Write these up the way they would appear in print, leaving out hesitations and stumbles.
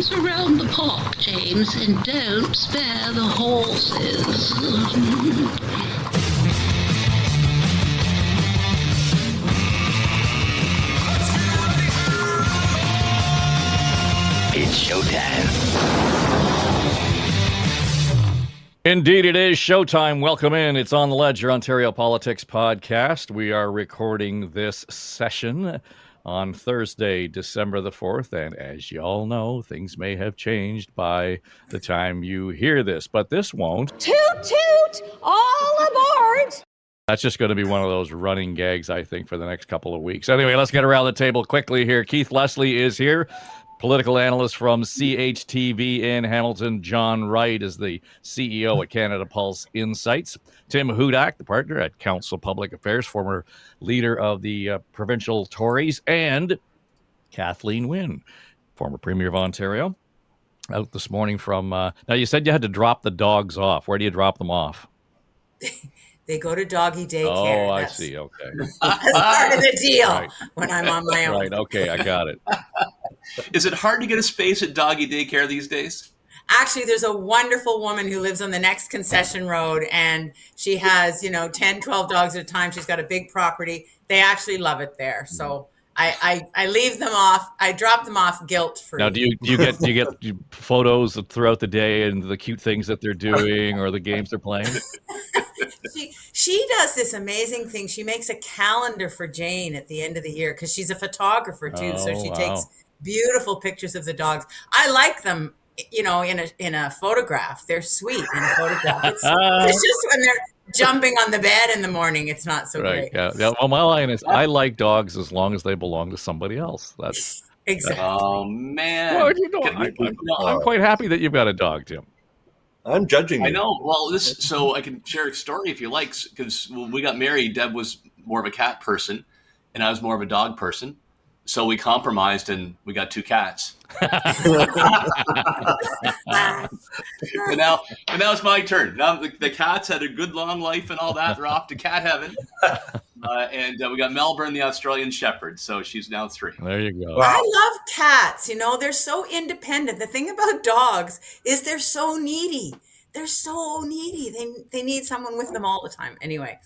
things around the pot, James, and don't spare the horses. It's showtime. Indeed, it is showtime. Welcome in. It's On the Ledge, your Ontario Politics podcast. We are recording this session on Thursday, December the 4th. And as you all know, things may have changed by the time you hear this, but this won't. Toot, toot, all aboard. That's just going to be one of those running gags, I think, for the next couple of weeks. Anyway, let's get around the table quickly here. Keith Leslie is here, political analyst from CHTV in Hamilton. John Wright is the CEO at Canada Pulse Insights. Tim Hudak, the partner at Council Public Affairs, former leader of the provincial Tories, and Kathleen Wynne, former Premier of Ontario, out this morning from... now, you said you had to drop the dogs off. Where do you drop them off? They go to doggy daycare. Oh, I see. Okay. That's part of the deal Right. when I'm on my own. Right. Okay, I got it. Is it hard to get a space at doggy daycare these days? Actually, there's a wonderful woman who lives on the next concession road, and she has, 10, 12 dogs at a time. She's got a big property. They actually love it there. So I leave them off. I drop them off guilt-free. Now, do you get photos throughout the day and the cute things that they're doing or the games they're playing? She does this amazing thing. She makes a calendar for Jane at the end of the year because she's a photographer too. So she takes beautiful pictures of the dogs. I like them, in a photograph. They're sweet in a photograph. It's just when they're jumping on the bed in the morning, it's not so great. Yeah. Well, my line is, I like dogs as long as they belong to somebody else. That's exactly. Oh man! Well, I'm quite happy that you've got a dog, Tim. I'm judging you. I know. Well, so I can share a story if you like, because when we got married, Deb was more of a cat person, and I was more of a dog person. So we compromised, and we got 2 cats. But now it's my turn. Now the cats had a good long life and all that. They're off to cat heaven. And we got Melbourne, the Australian Shepherd. So she's now 3. There you go. Wow. I love cats. They're so independent. The thing about dogs is they're so needy. They're so needy. They need someone with them all the time. Anyway,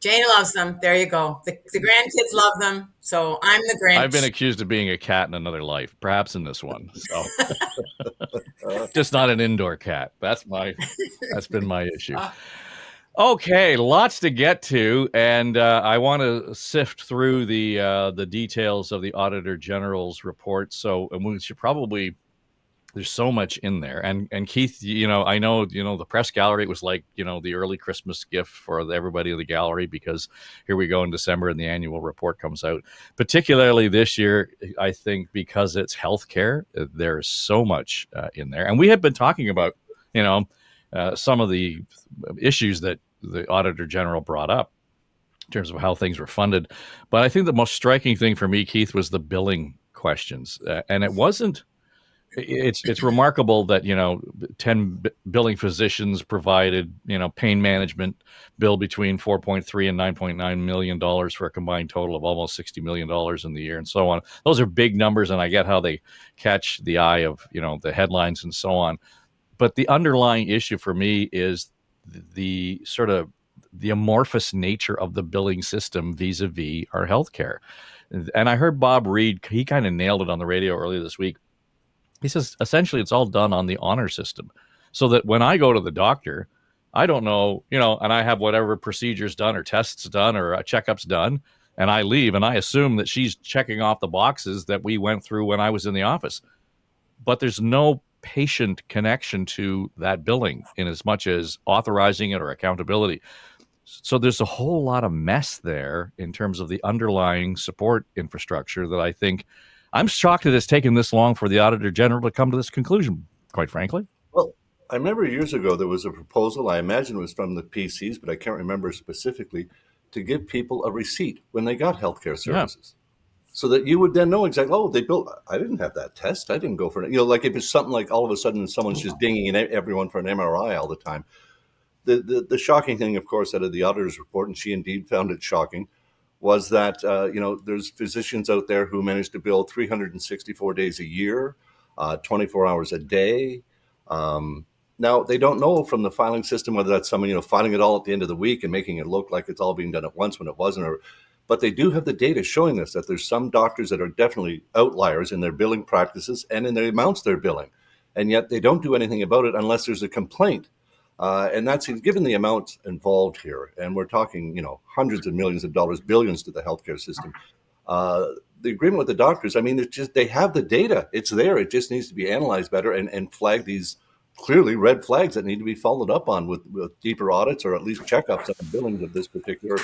Jane loves them. There you go. The grandkids love them. So I'm the Grinch. I've been accused of being a cat in another life, perhaps in this one. So just not an indoor cat. That's been my issue. Okay, lots to get to, and I want to sift through the details of the Auditor General's report. So we should probably... There's so much in there. And Keith, I know, the press gallery was like, the early Christmas gift for everybody in the gallery, because here we go in December and the annual report comes out. Particularly this year, I think, because it's healthcare, there's so much in there. And we have been talking about, some of the issues that the Auditor General brought up in terms of how things were funded. But I think the most striking thing for me, Keith, was the billing questions. And it wasn't... It's remarkable that 10 billing physicians provided pain management bill between $4.3 and $9.9 million for a combined total of almost $60 million in the year, and so on. Those are big numbers, and I get how they catch the eye of the headlines and so on. But the underlying issue for me is the sort of the amorphous nature of the billing system vis-a-vis our healthcare. And I heard Bob Reid, he kind of nailed it on the radio earlier this week. He says, essentially, it's all done on the honor system. So that when I go to the doctor, I don't know, and I have whatever procedures done or tests done or checkups done, and I leave, and I assume that she's checking off the boxes that we went through when I was in the office. But there's no patient connection to that billing in as much as authorizing it or accountability. So there's a whole lot of mess there in terms of the underlying support infrastructure that I think... I'm shocked that it's taken this long for the Auditor General to come to this conclusion, quite frankly. Well, I remember years ago there was a proposal, I imagine it was from the PCs, but I can't remember specifically, to give people a receipt when they got healthcare services. Yeah. So that you would then know exactly, they built, I didn't have that test. I didn't go for it. Like if it's something like all of a sudden someone's just dinging everyone for an MRI all the time. The shocking thing, of course, out of the auditor's report, and she indeed found it shocking, was that, there's physicians out there who managed to bill 364 days a year. 24 hours a day. Now, they don't know from the filing system whether that's someone, filing it all at the end of the week and making it look like it's all being done at once when it wasn't. But they do have the data showing us that there's some doctors that are definitely outliers in their billing practices and in the amounts they're billing. And yet they don't do anything about it unless there's a complaint. And that's given the amounts involved here. And we're talking, hundreds of millions of dollars, billions to the healthcare system. The agreement with the doctors, it's just they have the data. It's there. It just needs to be analyzed better and flag these clearly red flags that need to be followed up on with deeper audits or at least checkups on the billings of those particular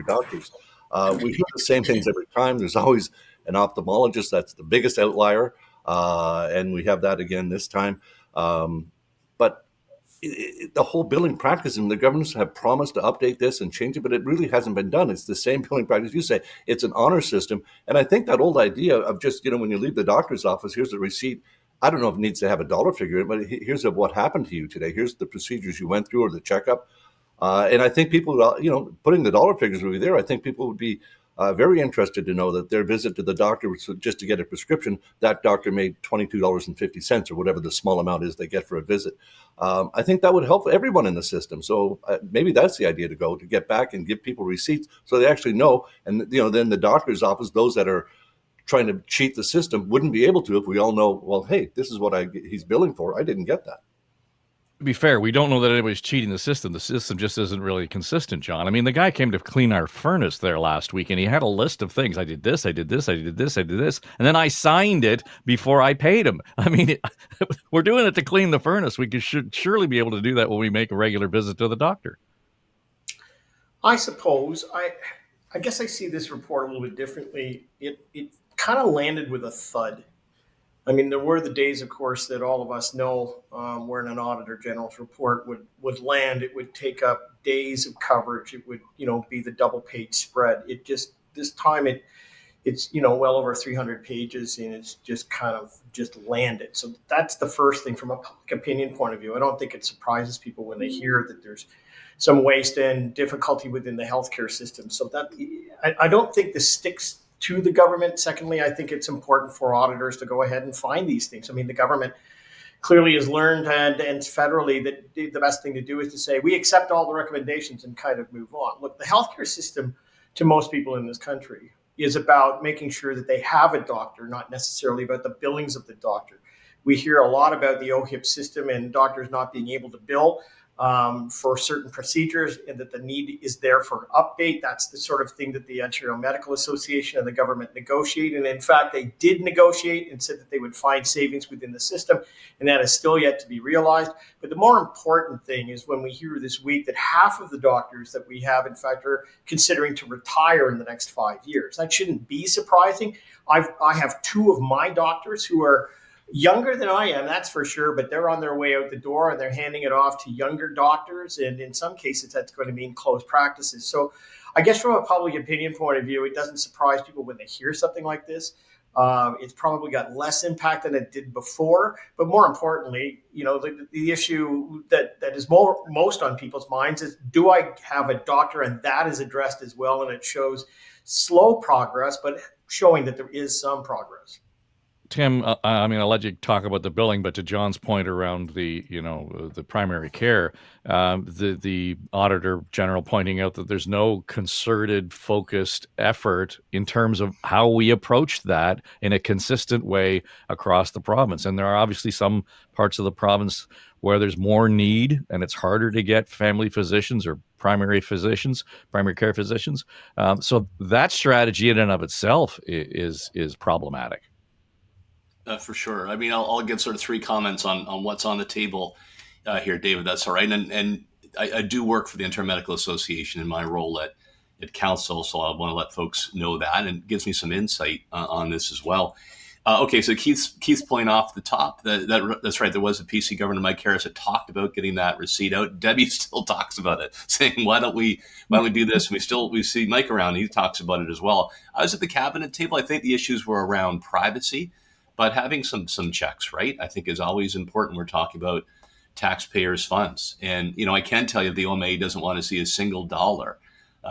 doctors. We hear the same things every time. There's always an ophthalmologist that's the biggest outlier, and we have that again this time. But the whole billing practice, and the governments have promised to update this and change it, but it really hasn't been done. It's the same billing practice. You say it's an honor system. And I think that old idea of just, when you leave the doctor's office, here's the receipt. I don't know if it needs to have a dollar figure, but here's what happened to you today. Here's the procedures you went through or the checkup. And I think people, putting the dollar figures would be there. I think people would be very interested to know that their visit to the doctor was just to get a prescription. That doctor made $22.50 or whatever the small amount is they get for a visit. I think that would help everyone in the system. So maybe that's the idea to get back and give people receipts so they actually know. And, then the doctor's office, those that are trying to cheat the system wouldn't be able to if we all know, well, hey, this is what he's billing for. I didn't get that. To be fair, we don't know that anybody's cheating the system. The system just isn't really consistent, John. The guy came to clean our furnace there last week, and he had a list of things. I did this, I did this, I did this, I did this. And then I signed it before I paid him. We're doing it to clean the furnace. We should surely be able to do that when we make a regular visit to the doctor. I suppose. I guess I see this report a little bit differently. It kind of landed with a thud. There were the days, of course, that all of us know where an Auditor General's report would land. It would take up days of coverage. It would, be the double page spread. This time it's well over 300 pages, and it's just kind of landed. So that's the first thing from a public opinion point of view. I don't think it surprises people when they hear that there's some waste and difficulty within the healthcare system. So that I don't think this sticks to the government. Secondly, I think it's important for auditors to go ahead and find these things. The government clearly has learned and federally that the best thing to do is to say, we accept all the recommendations and kind of move on. Look, the healthcare system to most people in this country is about making sure that they have a doctor, not necessarily about the billings of the doctor. We hear a lot about the OHIP system and doctors not being able to bill for certain procedures, and that the need is there for an update. That's the sort of thing that the Ontario Medical Association and the government negotiate. And in fact, they did negotiate and said that they would find savings within the system, and that is still yet to be realized. But the more important thing is when we hear this week that half of the doctors that we have, in fact, are considering to retire in the next 5 years. That shouldn't be surprising. I have two of my doctors who are younger than I am, that's for sure, but they're on their way out the door and they're handing it off to younger doctors. And in some cases, that's going to mean closed practices. So I guess from a public opinion point of view, it doesn't surprise people when they hear something like this. It's probably got less impact than it did before. But more importantly, the issue that is most on people's minds is, do I have a doctor? And that is addressed as well. And it shows slow progress, but showing that there is some progress. Tim, I'll let you talk about the billing, but to John's point around the primary care, the Auditor General pointing out that there's no concerted, focused effort in terms of how we approach that in a consistent way across the province. And there are obviously some parts of the province where there's more need and it's harder to get family physicians or primary care physicians. So that strategy in and of itself is problematic. For sure. I'll give sort of three comments on what's on the table here, David. That's all right. And I do work for the Ontario Medical Association in my role at council, so I want to let folks know that, and it gives me some insight on this as well. Okay, so Keith's point off the top, that's right. There was a PC governor, Mike Harris, that talked about getting that receipt out. Debbie still talks about it, saying, why don't we do this? And we see Mike around. He talks about it as well. I was at the cabinet table. I think the issues were around privacy, but having some checks, right, I think is always important. We're talking about taxpayers' funds. And, I can tell you the OMA doesn't want to see a single dollar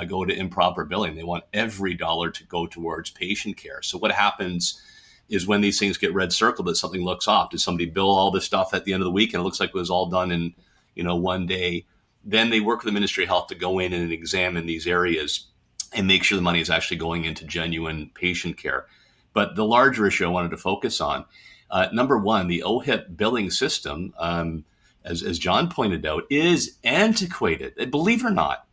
go to improper billing. They want every dollar to go towards patient care. So what happens is when these things get red circled that something looks off. Did somebody bill all this stuff at the end of the week and it looks like it was all done in, one day? Then they work with the Ministry of Health to go in and examine these areas and make sure the money is actually going into genuine patient care. But the larger issue I wanted to focus on, number one, the OHIP billing system, as John pointed out, is antiquated. Believe it or not,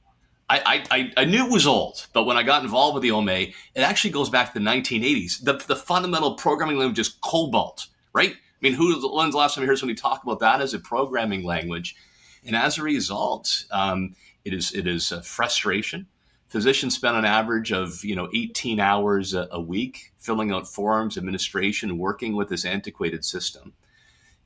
I knew it was old, but when I got involved with the OMA, it actually goes back to the 1980s. The fundamental programming language is COBOL, right? I mean, when's the last time you heard somebody talk about that as a programming language? And as a result, it is a frustration. Physicians spend an average of 18 hours a week filling out forms, administration, working with this antiquated system.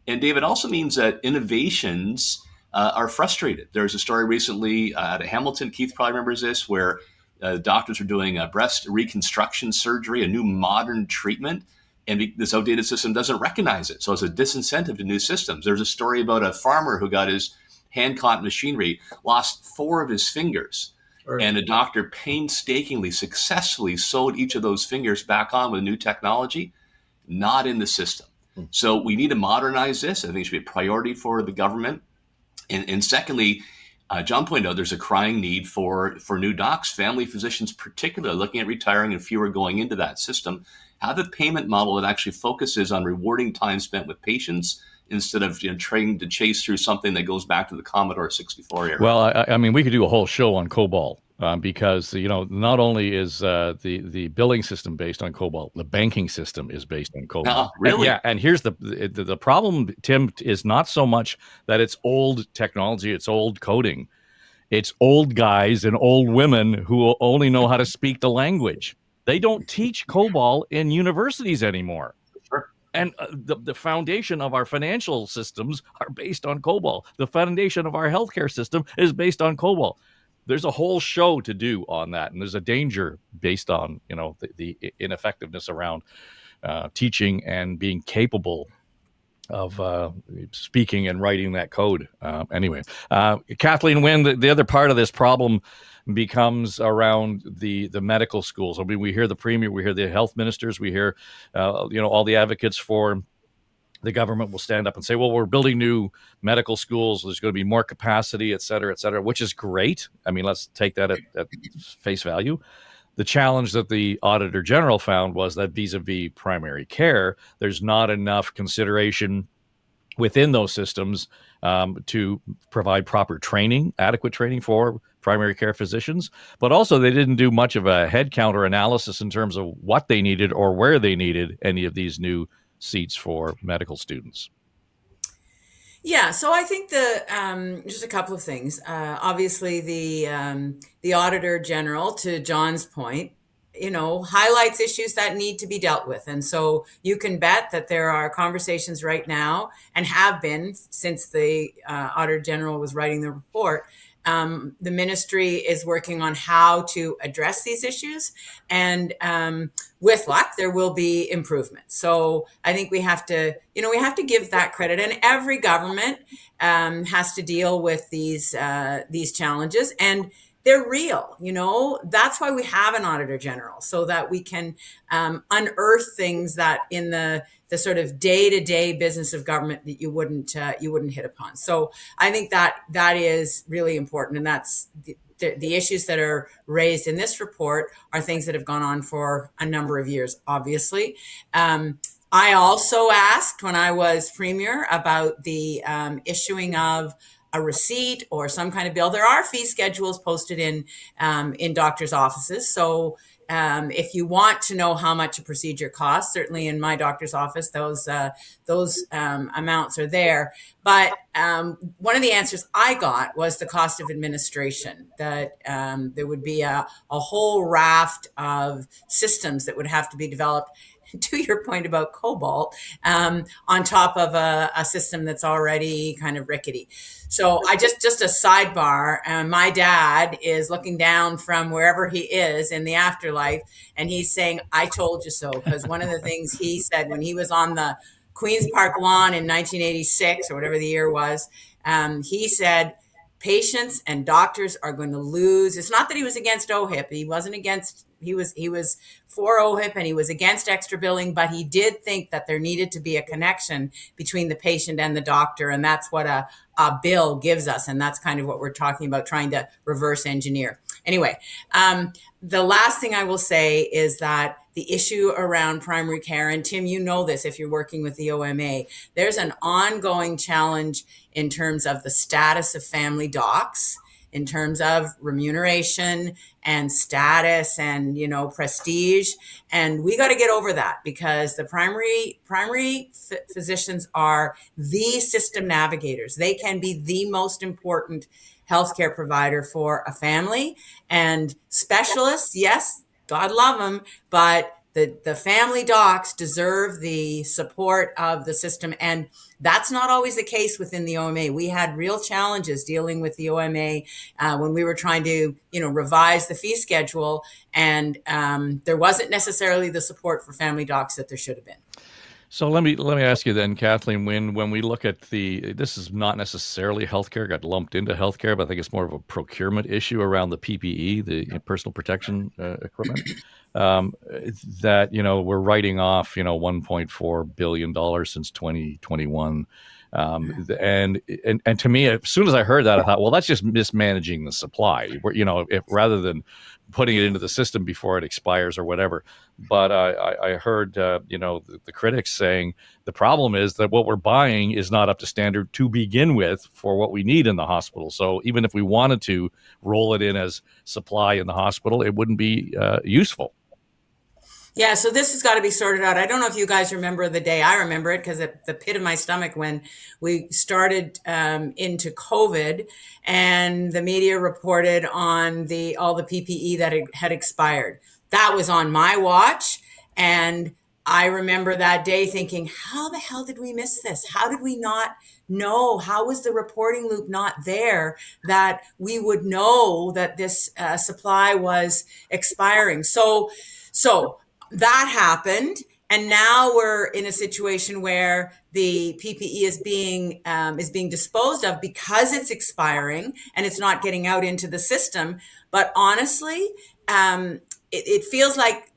And David, also means that innovations are frustrated. There was a story recently out of Hamilton, Keith probably remembers this, where doctors were doing a breast reconstruction surgery, a new modern treatment, and this outdated system doesn't recognize it. So it's a disincentive to new systems. There's a story about a farmer who got his hand-caught machinery, lost 4 of his fingers. Right. And a doctor painstakingly, successfully sewed each of those fingers back on with new technology, not in the system. So we need to modernize this. I think it should be a priority for the government. And secondly, John pointed out there's a crying need for new docs, family physicians particularly, looking at retiring and fewer going into that system. Have a payment model that actually focuses on rewarding time spent with patients instead of trying to chase through something that goes back to the Commodore 64 era. Well, I mean, we could do a whole show on COBOL because, not only is the billing system based on COBOL, the banking system is based on COBOL. Really? And here's the problem, Tim, is not so much that it's old technology, it's old coding. It's old guys and old women who only know how to speak the language. They don't teach COBOL in universities anymore. And the foundation of our financial systems are based on COBOL. The foundation of our healthcare system is based on COBOL. There's a whole show to do on that, and there's a danger based on the ineffectiveness around teaching and being capable of speaking and writing that code. Anyway, Kathleen Wynne, the other part of this problem becomes around the medical schools. I mean, we hear the premier, we hear the health ministers, we hear, all the advocates for the government will stand up and say, well, we're building new medical schools. There's going to be more capacity, et cetera, which is great. I mean, let's take that at face value. The challenge that the Auditor General found was that vis-a-vis primary care, there's not enough consideration within those systems to provide proper training, adequate training for primary care physicians, but also they didn't do much of a head count or analysis in terms of what they needed or where they needed any of these new seats for medical students. Yeah, so I think just a couple of things. Obviously, the Auditor General, to John's point, highlights issues that need to be dealt with. And so you can bet that there are conversations right now, and have been since the Auditor General was writing the report. The ministry is working on how to address these issues, and with luck, there will be improvement. So I think we have to give that credit, and every government has to deal with these challenges, and they're real. That's why we have an Auditor General, so that we can unearth things that in the sort of day-to-day business of government that you wouldn't hit upon. So I think that is really important, and that's the issues that are raised in this report are things that have gone on for a number of years, obviously. I also asked when I was Premier about the issuing of a receipt or some kind of bill. There are fee schedules posted in doctors' offices. So if you want to know how much a procedure costs, certainly in my doctor's office, those amounts are there. But one of the answers I got was the cost of administration, that there would be a whole raft of systems that would have to be developed, to your point about COBOL, on top of a system that's already kind of rickety. So I just a sidebar, my dad is looking down from wherever he is in the afterlife, and he's saying, I told you so, because one of the things he said when he was on the Queen's Park lawn in 1986 or whatever the year was, he said, patients and doctors are going to lose. It's not that he was against OHIP. He wasn't against, he was for OHIP and he was against extra billing, but he did think that there needed to be a connection between the patient and the doctor. And that's what a bill gives us. And that's kind of what we're talking about, trying to reverse engineer. Anyway, the last thing I will say is that the issue around primary care, and Tim, you know this if you're working with the OMA, there's an ongoing challenge in terms of the status of family docs, in terms of remuneration and status and, prestige. And we got to get over that, because the primary physicians are the system navigators. They can be the most important healthcare provider for a family. And specialists, yes, God love them, but the family docs deserve the support of the system. And that's not always the case within the OMA. We had real challenges dealing with the OMA when we were trying to, revise the fee schedule. And there wasn't necessarily the support for family docs that there should have been. So let me ask you then, Kathleen Wynne, when we look at this is not necessarily healthcare, got lumped into healthcare, but I think it's more of a procurement issue around the PPE, the personal protection equipment, that, we're writing off, $1.4 billion since 2021. And to me, as soon as I heard that, I thought, well, that's just mismanaging the supply, if rather than putting it into the system before it expires or whatever. But I heard, the critics saying the problem is that what we're buying is not up to standard to begin with for what we need in the hospital. So even if we wanted to roll it in as supply in the hospital, it wouldn't be useful. Yeah, so this has got to be sorted out. I don't know if you guys remember the day. I remember it because at the pit of my stomach when we started into COVID and the media reported on all the PPE that had expired. That was on my watch. And I remember that day thinking, how the hell did we miss this? How did we not know? How was the reporting loop not there that we would know that this supply was expiring? So that happened, and now we're in a situation where the PPE is being disposed of because it's expiring and it's not getting out into the system. But honestly, it feels like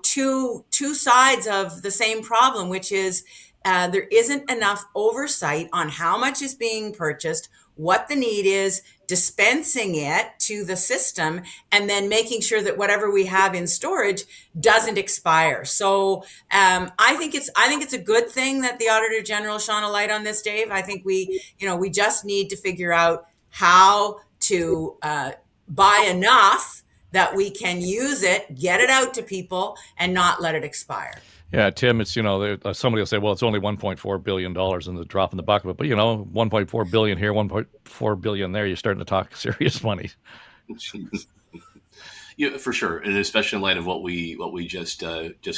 two sides of the same problem, which is there isn't enough oversight on how much is being purchased, what the need is, dispensing it to the system, and then making sure that whatever we have in storage doesn't expire. So I think it's a good thing that the Auditor General shone a light on this, Dave. I think we just need to figure out how to buy enough that we can use it, get it out to people, and not let it expire. Yeah, Tim, it's, somebody will say, well, it's only $1.4 billion in the drop in the bucket. But, $1.4 billion here, $1.4 billion there, you're starting to talk serious money. Yeah, for sure. And especially in light of what we just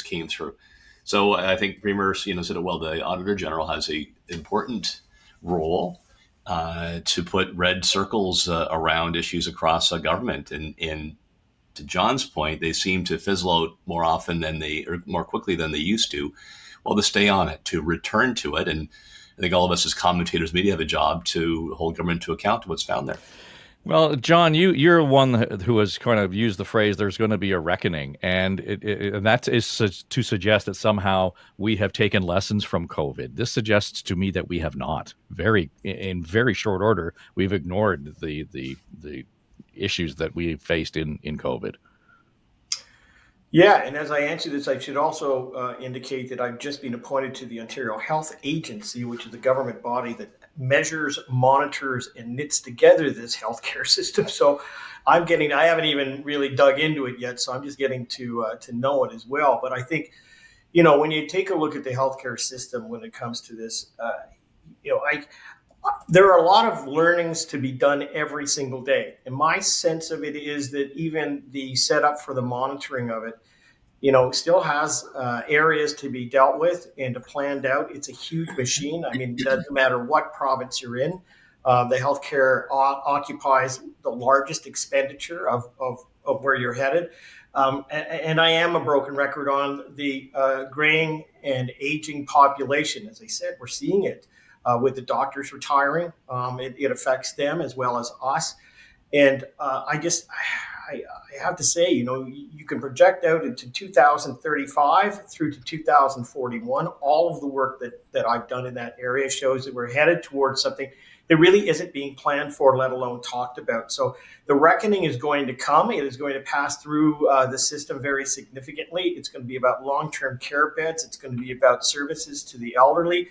came through. So I think Premier, said it well, the Auditor General has a important role to put red circles around issues across government. And to John's point, they seem to fizzle out more quickly than they used to. Well, to stay on it, to return to it. And I think all of us as commentators, media, have a job to hold government to account to what's found there. Well, John, you're one who has kind of used the phrase "there's going to be a reckoning," and that is to suggest that somehow we have taken lessons from COVID. This suggests to me that we have not. In very short order, we've ignored the issues that we faced in COVID. Yeah, and as I answer this, I should also indicate that I've just been appointed to the Ontario Health Agency, which is the government body that measures, monitors, and knits together this healthcare system. So I haven't even really dug into it yet, so I'm just getting to know it as well. But I think, when you take a look at the healthcare system when it comes to this, there are a lot of learnings to be done every single day. And my sense of it is that even the setup for the monitoring of it, still has areas to be dealt with and to planned out. It's a huge machine. I mean, it doesn't matter what province you're in. The healthcare occupies the largest expenditure of where you're headed. And I am a broken record on the graying and aging population. As I said, we're seeing it. with the doctors retiring. It affects them as well as us. And I have to say, you can project out into 2035 through to 2041. All of the work that I've done in that area shows that we're headed towards something that really isn't being planned for, let alone talked about. So the reckoning is going to come. It is going to pass through the system very significantly. It's going to be about long-term care beds. It's going to be about services to the elderly.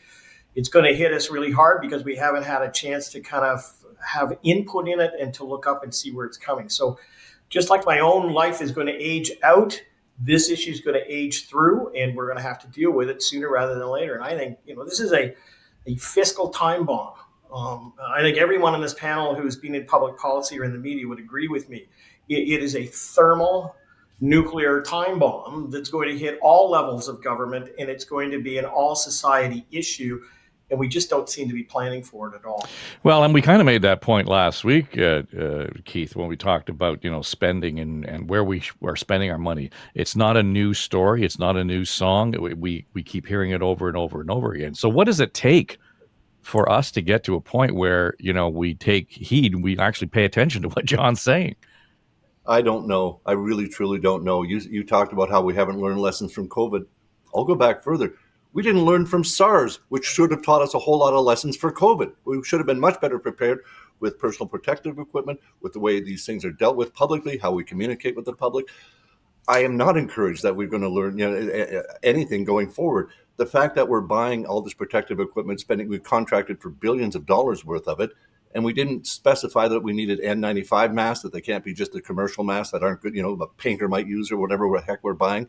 It's going to hit us really hard because we haven't had a chance to kind of have input in it and to look up and see where it's coming. So just like my own life is going to age out, this issue is going to age through, and we're going to have to deal with it sooner rather than later. And I think, this is a fiscal time bomb. I think everyone on this panel who's been in public policy or in the media would agree with me. It is a thermal nuclear time bomb that's going to hit all levels of government, and it's going to be an all society issue. And we just don't seem to be planning for it at all. Well, and we kind of made that point last week, Keith, when we talked about, spending and where we are spending our money. It's not a new story. It's not a new song. We keep hearing it over and over and over again. So what does it take for us to get to a point where, we take heed and we actually pay attention to what John's saying? I don't know. I really, truly don't know. You talked about how we haven't learned lessons from COVID. I'll go back further. We didn't learn from SARS, which should have taught us a whole lot of lessons for COVID. We should have been much better prepared with personal protective equipment, with the way these things are dealt with publicly, how we communicate with the public. I am not encouraged that we're going to learn anything going forward. The fact that we're buying all this protective equipment, we contracted for billions of dollars worth of it, and we didn't specify that we needed N95 masks, that they can't be just the commercial masks that aren't good, a painter might use or whatever the heck we're buying.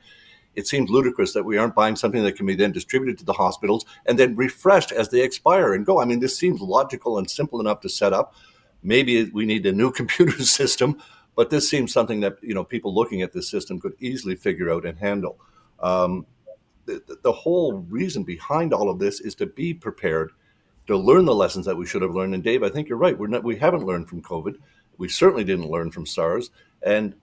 It seems ludicrous that we aren't buying something that can be then distributed to the hospitals and then refreshed as they expire and go. I mean, this seems logical and simple enough to set up. Maybe we need a new computer system, but this seems something that, people looking at this system could easily figure out and handle. The whole reason behind all of this is to be prepared, to learn the lessons that we should have learned. And Dave, I think you're right. We haven't learned from COVID. We certainly didn't learn from SARS. And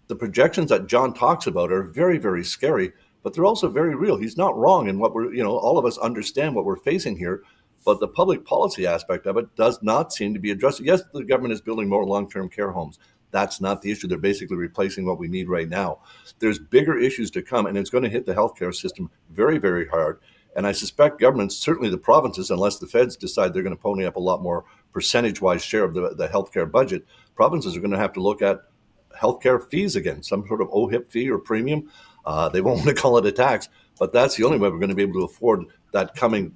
the projections that John talks about are very, very scary, but they're also very real. He's not wrong in what all of us understand what we're facing here, but the public policy aspect of it does not seem to be addressed. Yes, the government is building more long-term care homes. That's not the issue. They're basically replacing what we need right now. There's bigger issues to come, and it's going to hit the healthcare system very, very hard. And I suspect governments, certainly the provinces, unless the feds decide they're going to pony up a lot more percentage-wise share of the healthcare budget, provinces are going to have to look at healthcare fees again, some sort of OHIP fee or premium. They won't want to call it a tax, but that's the only way we're going to be able to afford that coming,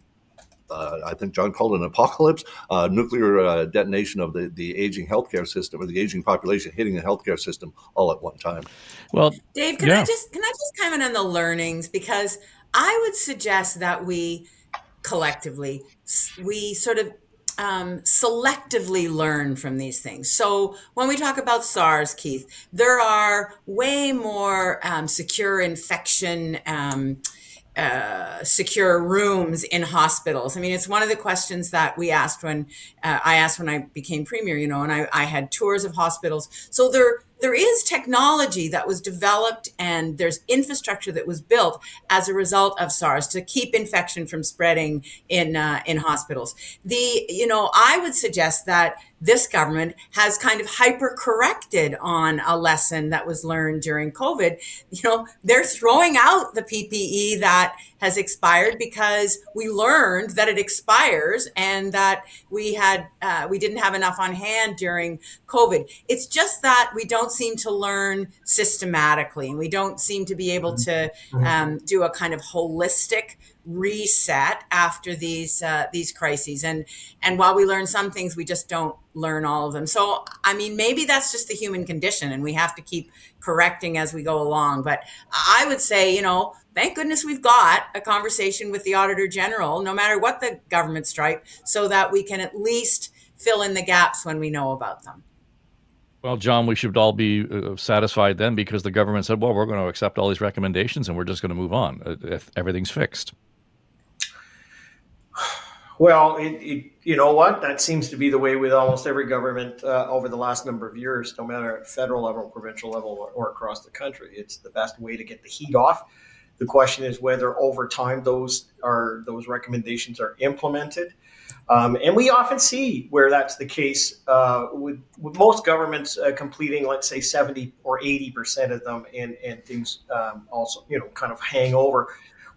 I think John called it an apocalypse, nuclear detonation of the aging healthcare system, or the aging population hitting the healthcare system all at one time. Well, Dave, can I just comment on the learnings? Because I would suggest that we collectively, we sort of selectively learn from these things. So when we talk about SARS, Keith, there are way more secure infection secure rooms in hospitals. I mean, it's one of the questions that we asked when I asked when I became premier, and I had tours of hospitals. So there is technology that was developed and there's infrastructure that was built as a result of SARS to keep infection from spreading in hospitals. I would suggest that this government has kind of hyper-corrected on a lesson that was learned during COVID. They're throwing out the PPE that has expired because we learned that it expires and that we didn't have enough on hand during COVID. It's just that we don't seem to learn systematically, and we don't seem to be able to do a kind of holistic reset after these crises. And while we learn some things, we just don't learn all of them. So, I mean, maybe that's just the human condition and we have to keep correcting as we go along. But I would say, thank goodness we've got a conversation with the Auditor General, no matter what the government stripe, so that we can at least fill in the gaps when we know about them. Well, John, we should all be satisfied then, because the government said, well, we're going to accept all these recommendations and we're just going to move on if everything's fixed. Well, you know what? That seems to be the way with almost every government over the last number of years, no matter at federal level, provincial level, or across the country. It's the best way to get the heat off, The question is whether over time those recommendations are implemented. And we often see where that's the case with most governments completing, let's say, 70 or 80% of them, and things also, kind of hang over.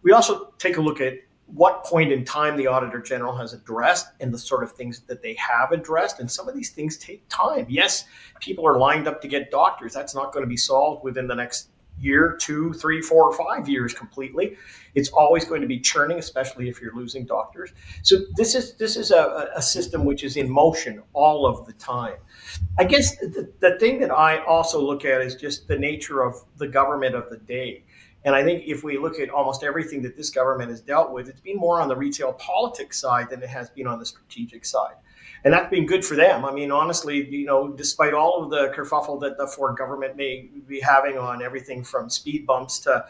We also take a look at what point in time the Auditor General has addressed and the sort of things that they have addressed. And some of these things take time. Yes, people are lined up to get doctors. That's not going to be solved within the next year, 2, 3, 4, or 5 years completely. It's always going to be churning, especially if you're losing doctors. So this is a system which is in motion all of the time. I guess the thing that I also look at is just the nature of the government of the day. And I think if we look at almost everything that this government has dealt with, it's been more on the retail politics side than it has been on the strategic side. And that's been good for them. I mean, honestly, despite all of the kerfuffle that the Ford government may be having on everything from speed bumps to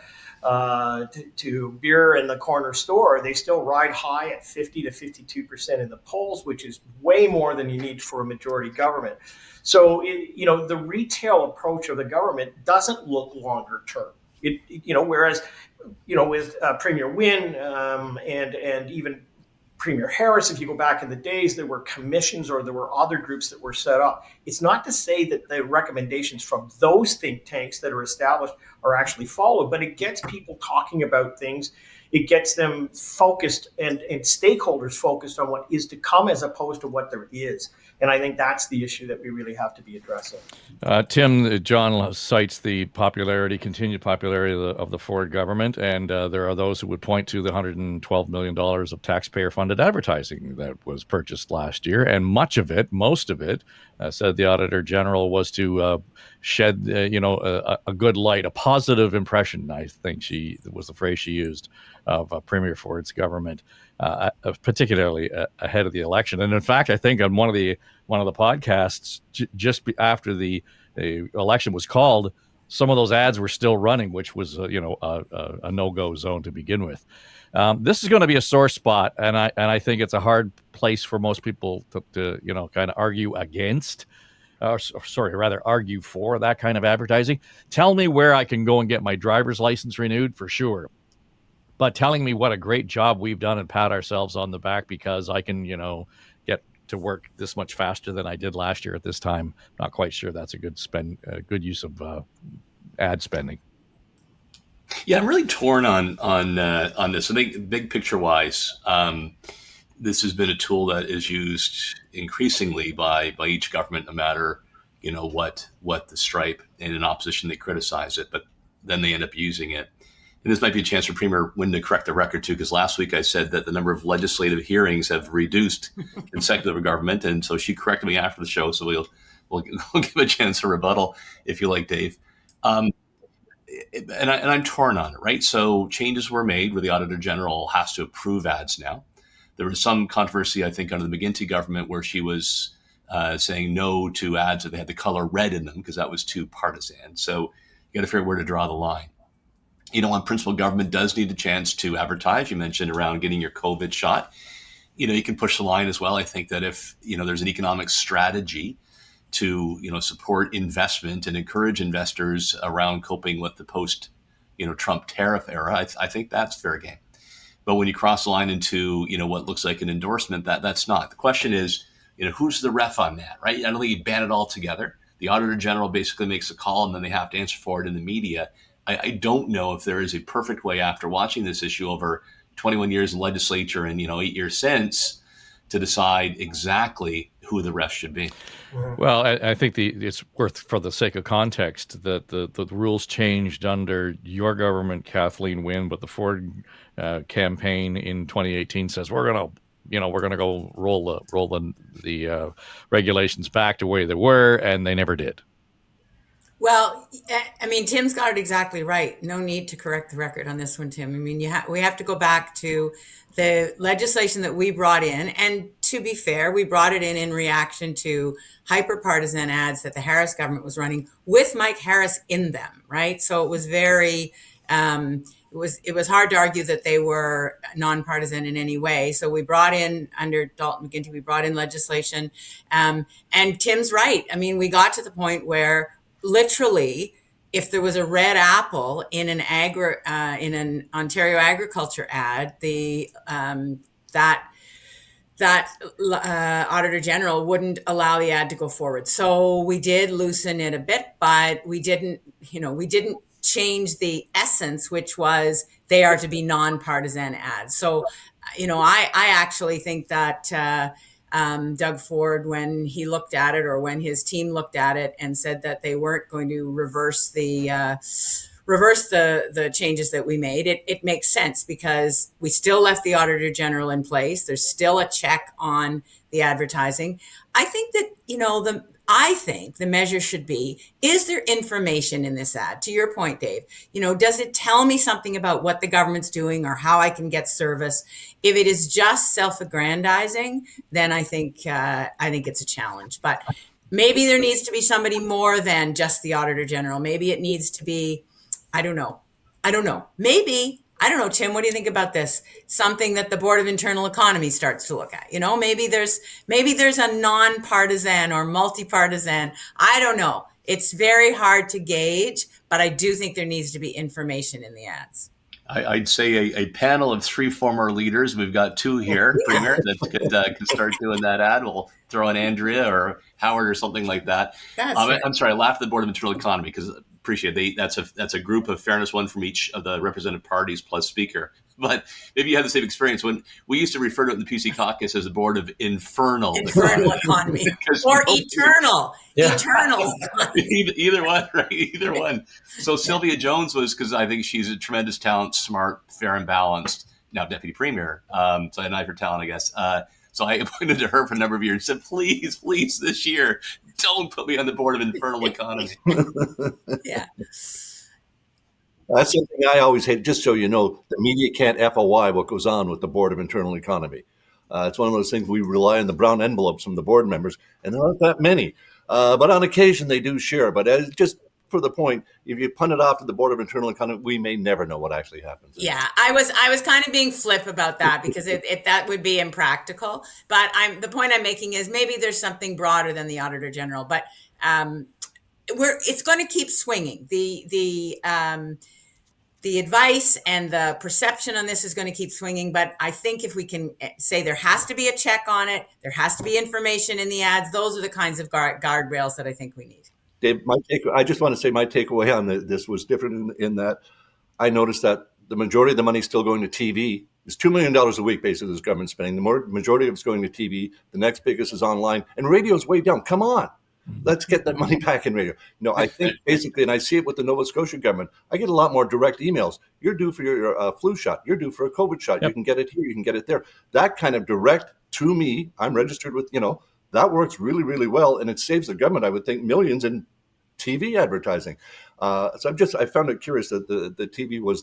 beer in the corner store, they still ride high at 50 to 52% in the polls, which is way more than you need for a majority government. So, the retail approach of the government doesn't look longer term. Whereas, with Premier Wynne and even Premier Harris, if you go back in the days, there were commissions or there were other groups that were set up. It's not to say that the recommendations from those think tanks that are established are actually followed, but it gets people talking about things. It gets them focused and stakeholders focused on what is to come as opposed to what there is. And I think that's the issue that we really have to be addressing. Tim, John cites the continued popularity of the Ford government, and there are those who would point to the $112 million of taxpayer-funded advertising that was purchased last year, and most of it, said the Auditor General, was to shed, a good light, a positive impression, I think was the phrase she used, of Premier Ford's government, particularly ahead of the election. And in fact, I think on one of the podcasts, just after the election was called, some of those ads were still running, which was a no-go zone to begin with. This is going to be a sore spot, and I think it's a hard place for most people to kind of argue against. Argue for that kind of advertising. Tell me where I can go and get my driver's license renewed, for sure. But telling me what a great job we've done and pat ourselves on the back because I can, get to work this much faster than I did last year at this time, not quite sure that's a good use of ad spending. Yeah, I'm really torn on this. I think big picture wise, this has been a tool that is used increasingly by each government, no matter what the stripe. And in opposition, they criticize it, but then they end up using it. And this might be a chance for Premier Wynne to correct the record too, because last week I said that the number of legislative hearings have reduced in secular government, and so she corrected me after the show. So we'll give a chance to rebuttal if you like, Dave. And I'm torn on it, right? So changes were made where the Auditor General has to approve ads now. There was some controversy, I think, under the McGuinty government where she was saying no to ads that had the color red in them because that was too partisan. So you got to figure out where to draw the line. On principle, government does need a chance to advertise. You mentioned around getting your COVID shot. You can push the line as well. I think that if, there's an economic strategy to, support investment and encourage investors around coping with the post, Trump tariff era, I think that's fair game. But when you cross the line into, what looks like an endorsement, that's not. The question is, who's the ref on that, right? I don't think you ban it all together. The Auditor General basically makes a call and then they have to answer for it in the media. I don't know if there is a perfect way after watching this issue over 21 years in legislature and 8 years since to decide exactly who the ref should be. Well, I think it's worth, for the sake of context, that the rules changed under your government, Kathleen Wynne, but the Ford campaign in 2018 says we're gonna go roll the regulations back to the way they were, and they never did. Well, I mean, Tim's got it exactly right. No need to correct the record on this one, Tim. I mean, we have to go back to the legislation that we brought in. And to be fair, we brought it in reaction to hyper-partisan ads that the Harris government was running with Mike Harris in them, right? So it was very, it was hard to argue that they were non-partisan in any way. So we brought in, under Dalton McGuinty, we brought in legislation. And Tim's right. I mean, we got to the point where literally if there was a red apple in an Ontario agriculture ad, that Auditor General wouldn't allow the ad to go forward. So we did loosen it a bit, but we didn't change the essence, which was they are to be non-partisan ads. So, I actually think that Doug Ford, when he looked at it, or when his team looked at it and said that they weren't going to reverse the changes that we made, it makes sense, because we still left the Auditor General in place. There's still a check on the advertising. I think that, I think the measure should be, is there information in this ad? To your point, Dave, does it tell me something about what the government's doing or how I can get service? If it is just self-aggrandizing, then I think it's a challenge. But maybe there needs to be somebody more than just the Auditor General. Maybe it needs to be, I don't know. Maybe, I don't know, Tim, what do you think about this? Something that the Board of Internal Economy starts to look at. Maybe there's a non-partisan or multi-partisan. I don't know. It's very hard to gauge, but I do think there needs to be information in the ads. I'd say a panel of 3 former leaders. We've got 2 here, Premier, that could start doing that ad. We'll throw in Andrea or Howard or something like that. Right. I'm sorry, I laughed at the Board of Internal Economy because appreciate that's a group of fairness, one from each of the represented parties plus speaker. But maybe you had the same experience when we used to refer to it in the PC caucus as the Board of Infernal Economy or eternal. Yeah. Eternal. Either one, right? Either one. So Sylvia Jones was, because I think she's a tremendous talent, smart, fair and balanced, now Deputy Premier. So an eye for talent, I guess. So I appointed to her for a number of years and said, please, this year, don't put me on the Board of Infernal Economy. Yeah. That's something I always hate. Just so you know, the media can't FOI what goes on with the Board of Internal Economy. It's one of those things we rely on the brown envelopes from the board members, and there aren't that many. But on occasion, they do share. But just for the point, if you punt it off to the Board of Internal Economy, we may never know what actually happens. Yeah, I was kind of being flip about that because that would be impractical. But the point I'm making is maybe there's something broader than the Auditor General. But it's going to keep swinging. The advice and the perception on this is going to keep swinging. But I think if we can say there has to be a check on it, there has to be information in the ads, those are the kinds of guardrails that I think we need. Dave, I just want to say my takeaway on this was different in that I noticed that the majority of the money is still going to TV. It's $2 million a week, basically, is government spending. The majority of it's going to TV. The next biggest is online. And radio's way down. Come on. Let's get that money back in radio. I think basically, and I see it with the Nova Scotia government, I get a lot more direct emails. You're due for your flu shot. You're due for a COVID shot. Yep. You can get it here. You can get it there. That kind of direct to me, I'm registered with, that works really, really well. And it saves the government, I would think, millions in TV advertising. So I found it curious that the TV was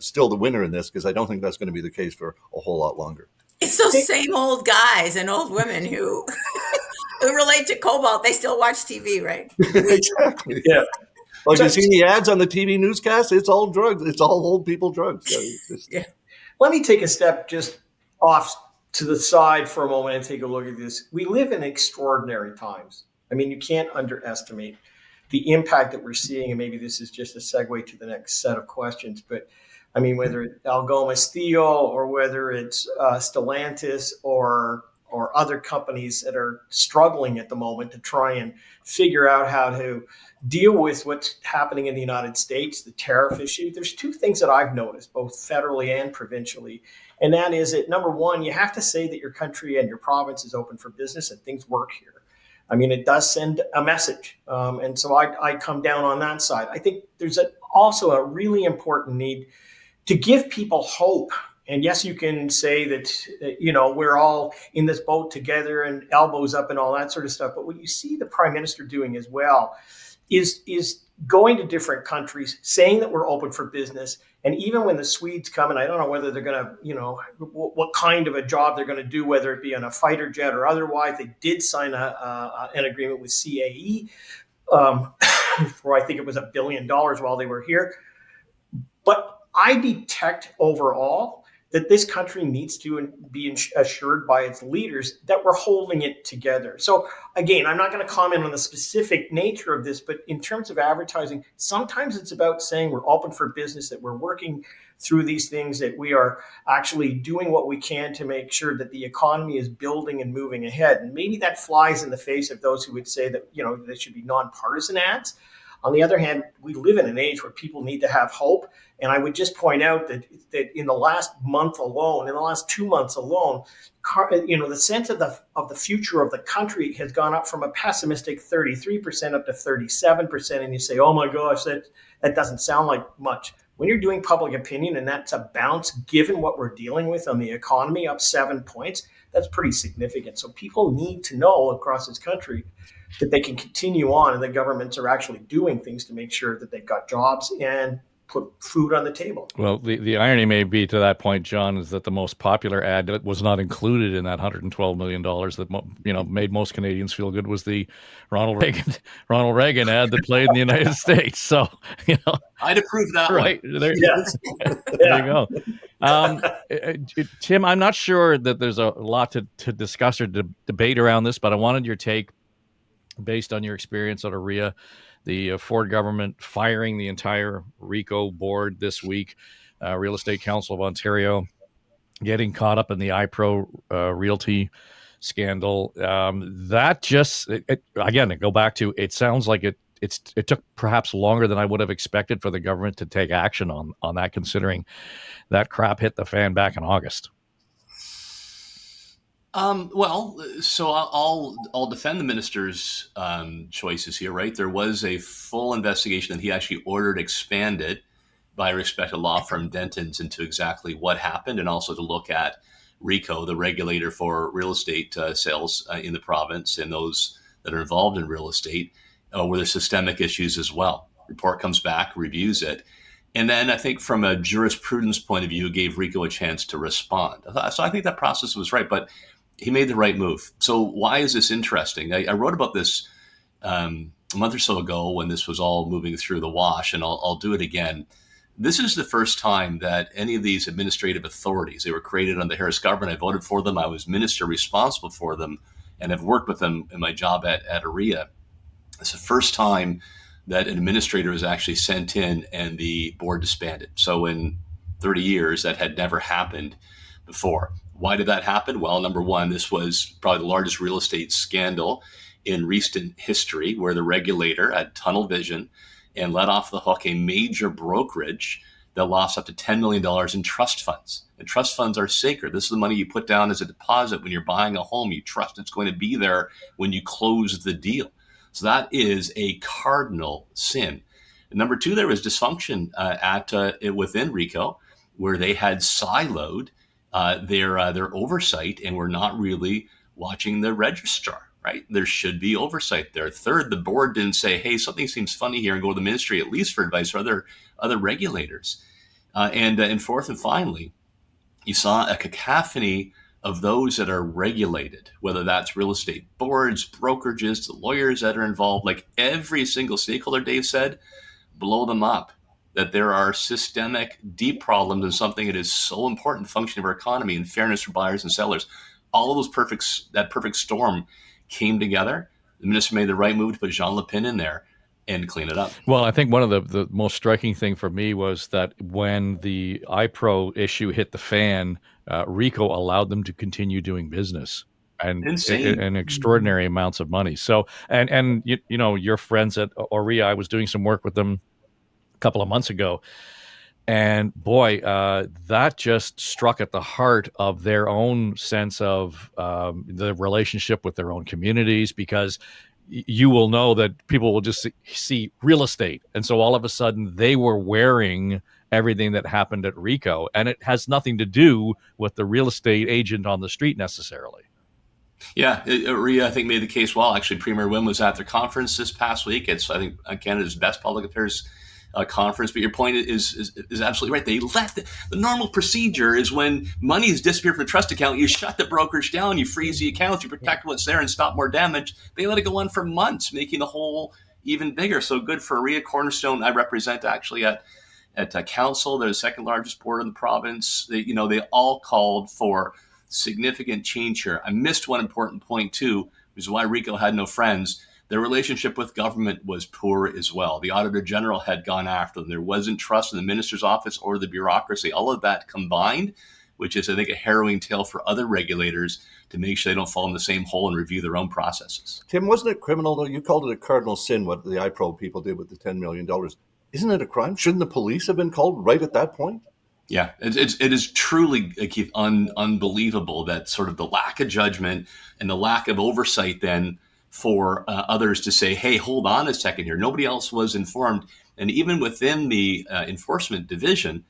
still the winner in this, because I don't think that's going to be the case for a whole lot longer. It's those same old guys and old women who relate to cobalt. They still watch TV, right? Exactly. Yeah. Well, you see the ads on the TV newscast? It's all drugs. It's all old people drugs. So yeah. Let me take a step just off to the side for a moment and take a look at this. We live in extraordinary times. I mean, you can't underestimate the impact that we're seeing, and maybe this is just a segue to the next set of questions, but I mean, whether it's Algoma Steel or whether it's Stellantis or other companies that are struggling at the moment to try and figure out how to deal with what's happening in the United States, the tariff issue. There's 2 things that I've noticed, both federally and provincially, and that is that, number one, you have to say that your country and your province is open for business and things work here. I mean, it does send a message. And so I come down on that side. I think there's also a really important need to give people hope. And yes, you can say that, we're all in this boat together and elbows up and all that sort of stuff. But what you see the Prime Minister doing as well is going to different countries, saying that we're open for business. And even when the Swedes come, and I don't know whether they're going to, what kind of a job they're going to do, whether it be on a fighter jet or otherwise. They did sign an agreement with CAE for, I think it was $1 billion while they were here. But I detect overall that this country needs to be assured by its leaders that we're holding it together. So again, I'm not going to comment on the specific nature of this, but in terms of advertising, sometimes it's about saying we're open for business, that we're working through these things, that we are actually doing what we can to make sure that the economy is building and moving ahead. And maybe that flies in the face of those who would say that, there should be non-partisan ads. On the other hand, we live in an age where people need to have hope. And I would just point out that in the last month alone, in the last 2 months alone, the sense of the future of the country has gone up from a pessimistic 33% up to 37%. And you say, oh my gosh, that doesn't sound like much. When you're doing public opinion and that's a bounce, given what we're dealing with on the economy, up 7 points, that's pretty significant. So people need to know across this country that they can continue on and the governments are actually doing things to make sure that they've got jobs and put food on the table. Well, the irony may be to that point, John, is that the most popular ad that was not included in that $112 million that made most Canadians feel good was the Ronald Reagan ad that played in the United States. So, I'd approve that right one. there you go. Tim, I'm not sure that there's a lot to discuss or debate around this, but I wanted your take based on your experience at ORIA, the Ford government firing the entire Ricoh board this week, Real Estate Council of Ontario getting caught up in the IPRO Realty scandal. That just, again, to go back to, it sounds like it took perhaps longer than I would have expected for the government to take action on that, considering that crap hit the fan back in August. So I'll defend the minister's choices here, right? There was a full investigation that he actually ordered expanded by a respected law firm, Denton's, into exactly what happened, and also to look at Ricoh, the regulator for real estate sales in the province, and those that are involved in real estate, where there's systemic issues as well. Report comes back, reviews it. And then I think from a jurisprudence point of view, gave Ricoh a chance to respond. So I think that process was right, but he made the right move. So why is this interesting? I wrote about this a month or so ago when this was all moving through the wash, and I'll do it again. This is the first time that any of these administrative authorities, they were created under the Harris government. I voted for them. I was minister responsible for them and have worked with them in my job at ORIA. It's the first time that an administrator was actually sent in and the board disbanded. So in 30 years, that had never happened before. Why did that happen? Well, number one, this was probably the largest real estate scandal in recent history, where the regulator had tunnel vision and let off the hook a major brokerage that lost up to $10 million in trust funds. And trust funds are sacred. This is the money you put down as a deposit when you're buying a home. You trust it's going to be there when you close the deal. So that is a cardinal sin. And number two, there was dysfunction within Ricoh, where they had siloed their oversight and were not really watching the registrar, right? There should be oversight there. Third, the board didn't say, hey, something seems funny here, and go to the ministry at least for advice or other regulators. And fourth and finally, you saw a cacophony of those that are regulated, whether that's real estate boards, brokerages, the lawyers that are involved, like every single stakeholder, Dave said, blow them up. That there are systemic, deep problems in something that is so important to the function of our economy and fairness for buyers and sellers. All of those that perfect storm came together. The minister made the right move to put Jean Lepine in there and clean it up. Well, I think one of the most striking thing for me was that when the IPRO issue hit the fan, Ricoh allowed them to continue doing business and extraordinary amounts of money. So, and your friends at ORIA, I was doing some work with them couple of months ago, and boy, that just struck at the heart of their own sense of the relationship with their own communities, because you will know that people will just see real estate, and so all of a sudden they were wearing everything that happened at Ricoh, and it has nothing to do with the real estate agent on the street necessarily. Yeah, ORIA, I think, made the case well. Actually, Premier Wynne was at their conference this past week. It's, I think, Canada's best public affairs conference. But your point is absolutely right. They let the normal procedure is when money has disappeared from a trust account, you shut the brokerage down, you freeze the accounts, you protect what's there and stop more damage. They let it go on for months, making the hole even bigger. So good for ORIA, Cornerstone. I represent actually at at council. They're the second largest board in the province. They all called for significant change here. I missed one important point too, which is why Ricoh had no friends. Their relationship with government was poor as well. The Auditor General had gone after them. There wasn't trust in the minister's office or the bureaucracy. All of that combined, which is, I think, a harrowing tale for other regulators to make sure they don't fall in the same hole and review their own processes. Tim, wasn't it criminal, though? You called it a cardinal sin, what the IPRO people did with the $10 million. Isn't it a crime? Shouldn't the police have been called right at that point? Yeah, it is truly, Keith, unbelievable that sort of the lack of judgment and the lack of oversight then for others to say, hey, hold on a second here. Nobody else was informed. And even within the enforcement division,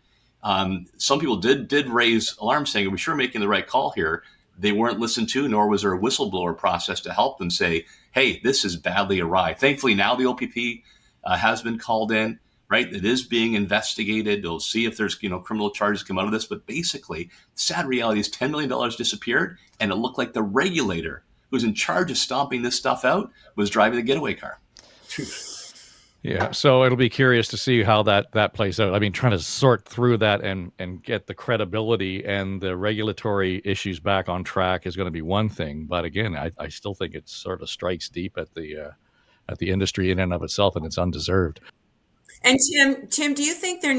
some people did raise alarm saying, are we sure making the right call here? They weren't listened to, nor was there a whistleblower process to help them say, hey, this is badly awry. Thankfully, now the OPP has been called in, right? It is being investigated. They'll see if there's criminal charges come out of this. But basically, the sad reality is $10 million disappeared, and it looked like the regulator who's in charge of stomping this stuff out was driving the getaway car. Yeah, so it'll be curious to see how that plays out. I mean, trying to sort through that and get the credibility and the regulatory issues back on track is going to be one thing. But again, I still think it sort of strikes deep at the industry in and of itself, and it's undeserved. And Tim, do you think there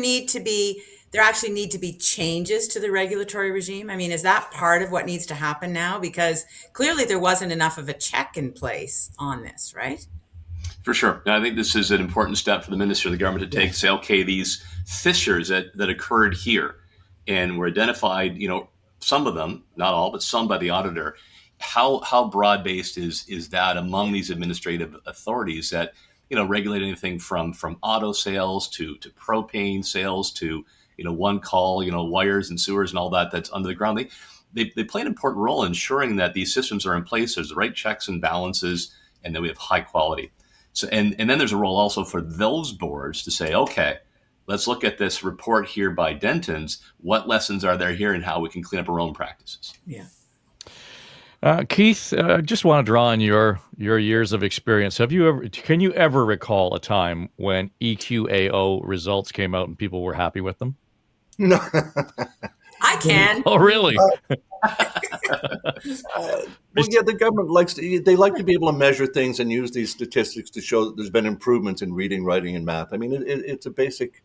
actually need to be changes to the regulatory regime? I mean, is that part of what needs to happen now? Because clearly there wasn't enough of a check in place on this, right? For sure. I think this is an important step for the minister of the government to take, say, okay, these fissures that occurred here and were identified, some of them, not all, but some by the auditor. How broad-based is that among these administrative authorities that, regulate anything from auto sales to propane sales to, one call, wires and sewers and all that's under the ground. They play an important role in ensuring that these systems are in place, there's the right checks and balances, and that we have high quality. So, and then there's a role also for those boards to say, okay, let's look at this report here by Denton's. What lessons are there here and how we can clean up our own practices? Yeah. Keith, just want to draw on your years of experience. Can you ever recall a time when EQAO results came out and people were happy with them? No. I can. Oh, really? Well, yeah, the government like to be able to measure things and use these statistics to show that there's been improvements in reading, writing, and math. I mean, it's a basic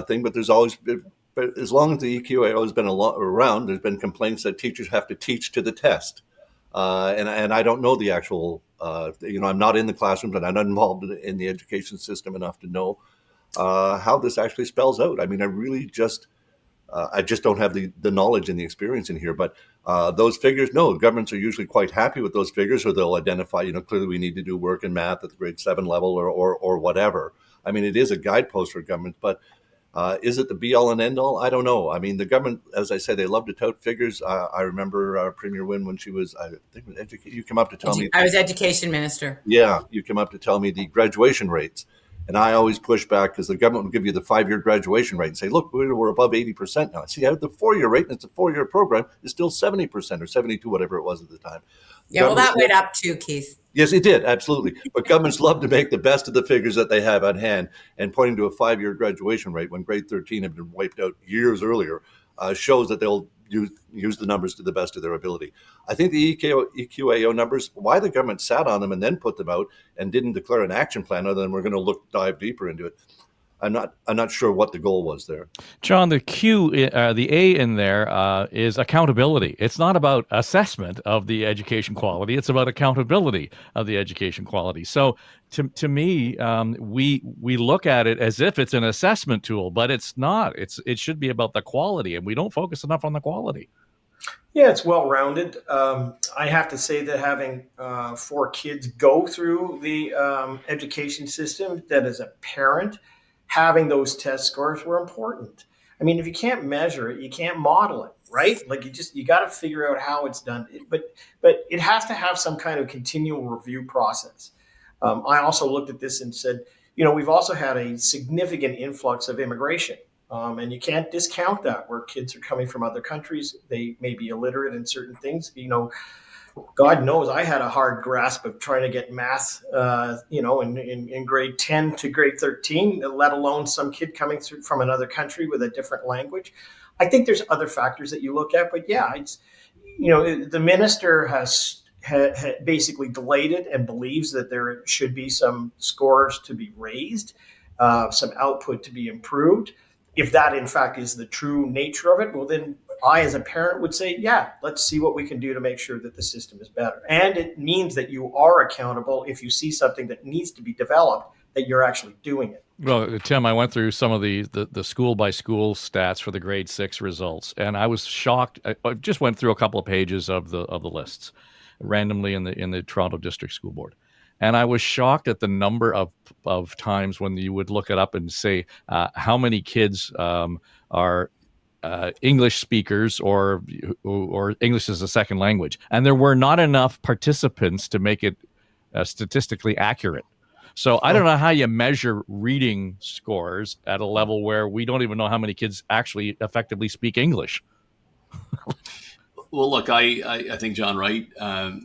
thing, but there's always been, but as long as the EQAO has been around, there's been complaints that teachers have to teach to the test. And I don't know the actual, I'm not in the classroom, but I'm not involved in the education system enough to know how this actually spells out. I mean, I just don't have the knowledge and the experience in here. But those figures, no, governments are usually quite happy with those figures, or they'll identify, clearly we need to do work in math at the grade 7 level or whatever. I mean, it is a guidepost for governments, but is it the be all and end all? I don't know. I mean, the government, as I said, they love to tout figures. I remember Premier Wynne when she was, I think, you come up to tell me. I was education minister. Yeah, you come up to tell me the graduation rates. And I always push back because the government will give you the 5-year graduation rate and say, look, we're above 80% now. See, the 4-year rate, and it's a 4-year program, is still 70% or 72, whatever it was at the time. Yeah, well, that went up too, Keith. Yes, it did, absolutely. But governments love to make the best of the figures that they have at hand, and pointing to a 5-year graduation rate when grade 13 had been wiped out years earlier shows that they'll use the numbers to the best of their ability. I think the EQAO numbers, why the government sat on them and then put them out and didn't declare an action plan other than we're going to dive deeper into it, I'm not sure what the goal was there. John, the A in there is accountability. It's not about assessment of the education quality. It's about accountability of the education quality. So to me, we look at it as if it's an assessment tool, but it's not. It should be about the quality, and we don't focus enough on the quality. Yeah, it's well-rounded. I have to say that having 4 kids go through the education system, that as a parent, having those test scores were important. I mean, if you can't measure it, you can't model it, right? Like you got to figure out how it's done. But it has to have some kind of continual review process. I also looked at this and said, we've also had a significant influx of immigration. And you can't discount that, where kids are coming from other countries. They may be illiterate in certain things. God knows I had a hard grasp of trying to get math, in grade 10 to grade 13, let alone some kid coming through from another country with a different language. I think there's other factors that you look at, but yeah, the minister has basically delayed it and believes that there should be some scores to be raised, some output to be improved. If that in fact is the true nature of it, well then I as a parent would say, yeah, let's see what we can do to make sure that the system is better. And it means that you are accountable if you see something that needs to be developed, that you're actually doing it. Well, Tim, I went through some of the school by school stats for the grade 6 results, and I was shocked. I just went through a couple of pages of the lists randomly in the Toronto District School Board, and I was shocked at the number of times when you would look it up and say how many kids are English speakers or English as a second language, and there were not enough participants to make it statistically accurate. So I don't know how you measure reading scores at a level where we don't even know how many kids actually effectively speak English. Well, look, I think John Wright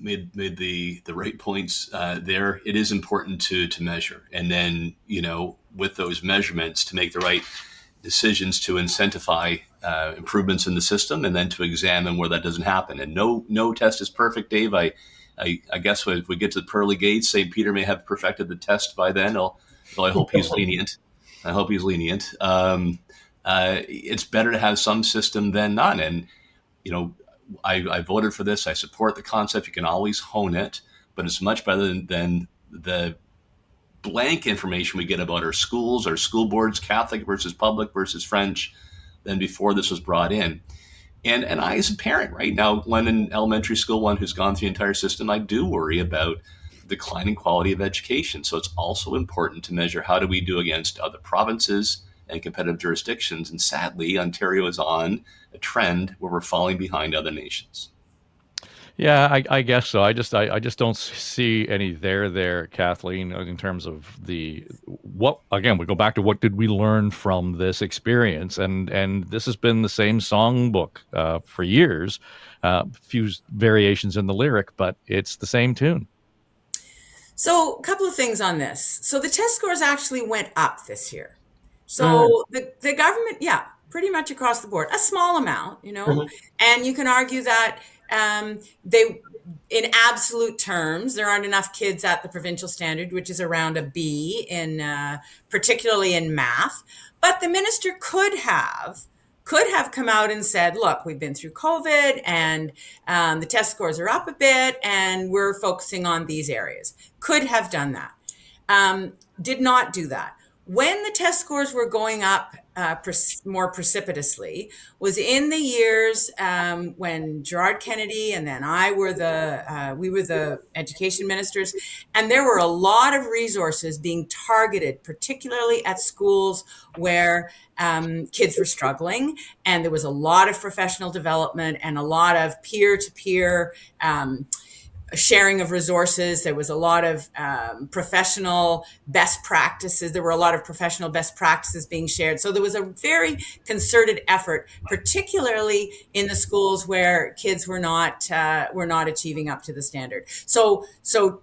made the right points there. It is important to measure, and then with those measurements to make the right decisions to incentivize improvements in the system, and then to examine where that doesn't happen. And no test is perfect, Dave. I guess if we get to the pearly gates, St. Peter may have perfected the test by then. I hope he's lenient. It's better to have some system than none. And, I voted for this. I support the concept. You can always hone it, but it's much better than the blank information we get about our schools, our school boards, Catholic versus public versus French, than before this was brought in. And I, as a parent, right now, one in elementary school, one who's gone through the entire system, I do worry about declining quality of education. So it's also important to measure how do we do against other provinces and competitive jurisdictions. And sadly, Ontario is on a trend where we're falling behind other nations. Yeah, I guess so. I just don't see any there, Kathleen, in terms of what. Again, we go back to what did we learn from this experience, and this has been the same songbook for years. Few variations in the lyric, but it's the same tune. So, a couple of things on this. So, the test scores actually went up this year. So, the government, pretty much across the board, a small amount, and you can argue that they, in absolute terms, there aren't enough kids at the provincial standard, which is around a B in particularly in math. But the minister could have come out and said, look, we've been through COVID and the test scores are up a bit and we're focusing on these areas. Could have done that. Did not do that. When the test scores were going up more precipitously was in the years when Gerard Kennedy and then we were the education ministers, and there were a lot of resources being targeted, particularly at schools where kids were struggling, and there was a lot of professional development and a lot of peer-to-peer sharing of resources. There was a lot of professional best practices. There were a lot of professional best practices being shared. So there was a very concerted effort, particularly in the schools where kids were not achieving up to the standard. So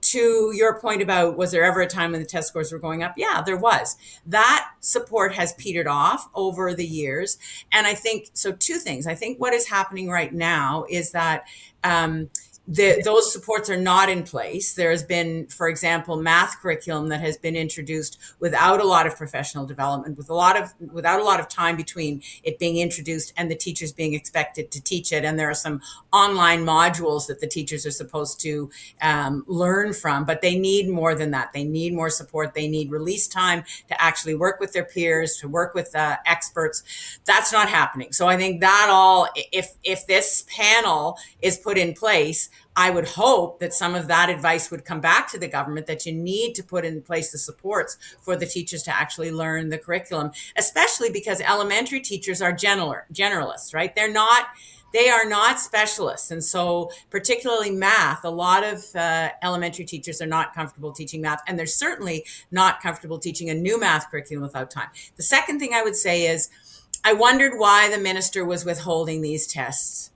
to your point about was there ever a time when the test scores were going up? Yeah, there was. That support has petered off over the years. And I think, so two things. I think what is happening right now is that those supports are not in place. There has been, for example, math curriculum that has been introduced without a lot of professional development, without a lot of time between it being introduced and the teachers being expected to teach it. And there are some online modules that the teachers are supposed to learn from, but they need more than that. They need more support. They need release time to actually work with their peers, to work with experts. That's not happening. So I think that if this panel is put in place, I would hope that some of that advice would come back to the government, that you need to put in place the supports for the teachers to actually learn the curriculum, especially because elementary teachers are generalists, right? They are not specialists. And so particularly math, a lot of elementary teachers are not comfortable teaching math, and they're certainly not comfortable teaching a new math curriculum without time. The second thing I would say is I wondered why the minister was withholding these test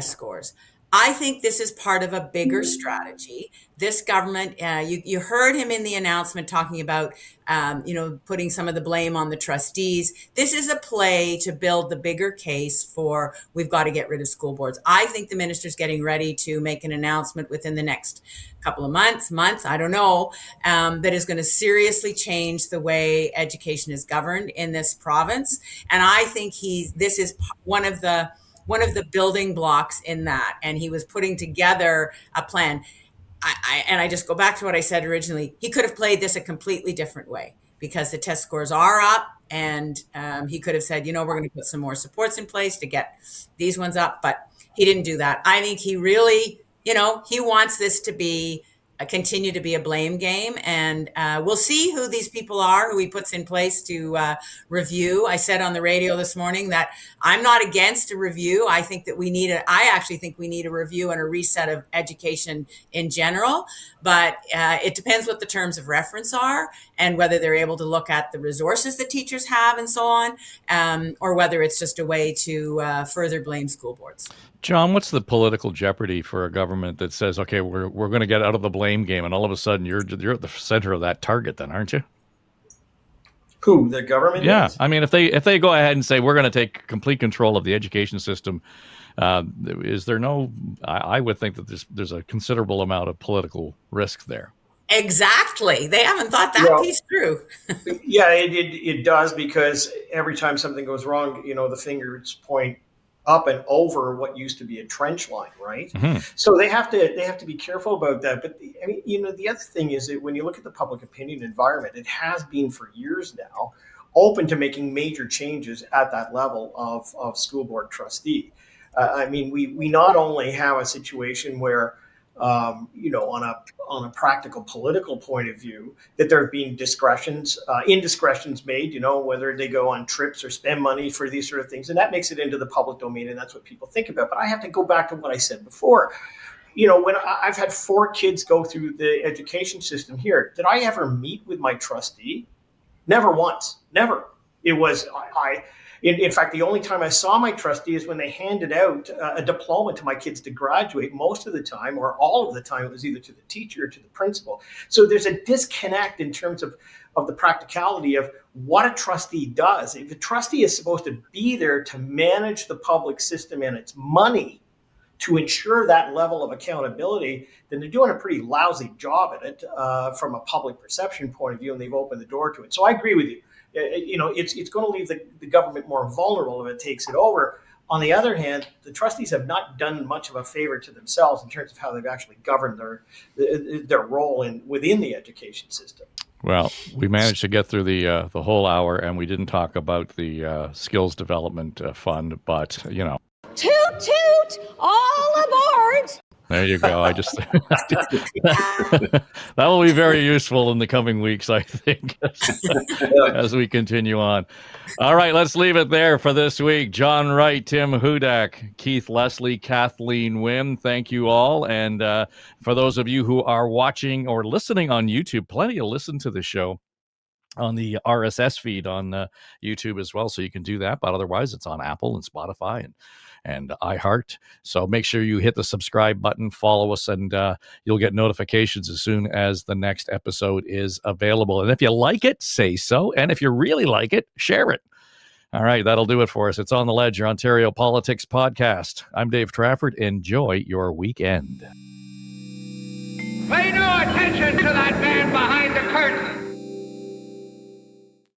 scores. I think this is part of a bigger strategy. This government, you heard him in the announcement talking about, putting some of the blame on the trustees. This is a play to build the bigger case for we've got to get rid of school boards. I think the minister's getting ready to make an announcement within the next couple of months, I don't know, that is going to seriously change the way education is governed in this province. And I think this is one of the building blocks in that. And he was putting together a plan. I just go back to what I said originally. He could have played this a completely different way because the test scores are up, and he could have said, we're going to put some more supports in place to get these ones up. But he didn't do that. I think he really, he wants this to be continue to be a blame game, and we'll see who these people are who he puts in place to review. I said on the radio this morning that I'm not against a review. I think that I actually think we need a review and a reset of education in general, but it depends what the terms of reference are and whether they're able to look at the resources that teachers have and so on, or whether it's just a way to further blame school boards. John, what's the political jeopardy for a government that says, okay, we're going to get out of the blame game, and all of a sudden you're at the center of that target then, aren't you? Who, the government? Yeah. Is? I mean, if they go ahead and say we're going to take complete control of the education system, is there no, I would think that there's a considerable amount of political risk there. Exactly. They haven't thought that piece through. Yeah, it does, because every time something goes wrong, the fingers point up and over what used to be a trench line, right? Mm-hmm. So they have to be careful about that. But the other thing is that when you look at the public opinion environment, it has been for years now open to making major changes at that level of school board trustee. We not only have a situation where on a practical political point of view, that there have been indiscretions made, whether they go on trips or spend money for these sort of things. And that makes it into the public domain, and that's what people think about. But I have to go back to what I said before. When I've had 4 kids go through the education system here, did I ever meet with my trustee? Never once. Never. It was, in fact, the only time I saw my trustee is when they handed out a diploma to my kids to graduate. Most of the time, or all of the time, it was either to the teacher or to the principal. So there's a disconnect in terms of the practicality of what a trustee does. If a trustee is supposed to be there to manage the public system and its money, to ensure that level of accountability, then they're doing a pretty lousy job at it from a public perception point of view, and they've opened the door to it. So I agree with you. It's going to leave the government more vulnerable if it takes it over. On the other hand, the trustees have not done much of a favor to themselves in terms of how they've actually governed their role within the education system. Well, we managed to get through the whole hour, and we didn't talk about the skills development fund, but Toot toot, all aboard! There you go. That will be very useful in the coming weeks, I think, as we continue on. All right, let's leave it there for this week. John Wright, Tim Hudak, Keith Leslie, Kathleen Wynne, thank you all. And for those of you who are watching or listening on YouTube, plenty to listen to the show on the RSS feed on YouTube as well, so you can do that. But otherwise, it's on Apple and Spotify and iHeart. So make sure you hit the subscribe button, follow us, and you'll get notifications as soon as the next episode is available. And if you like it, say so. And if you really like it, share it. All right, that'll do it for us. It's On the Ledge, your Ontario Politics podcast. I'm Dave Trafford. Enjoy your weekend. Pay no attention to that.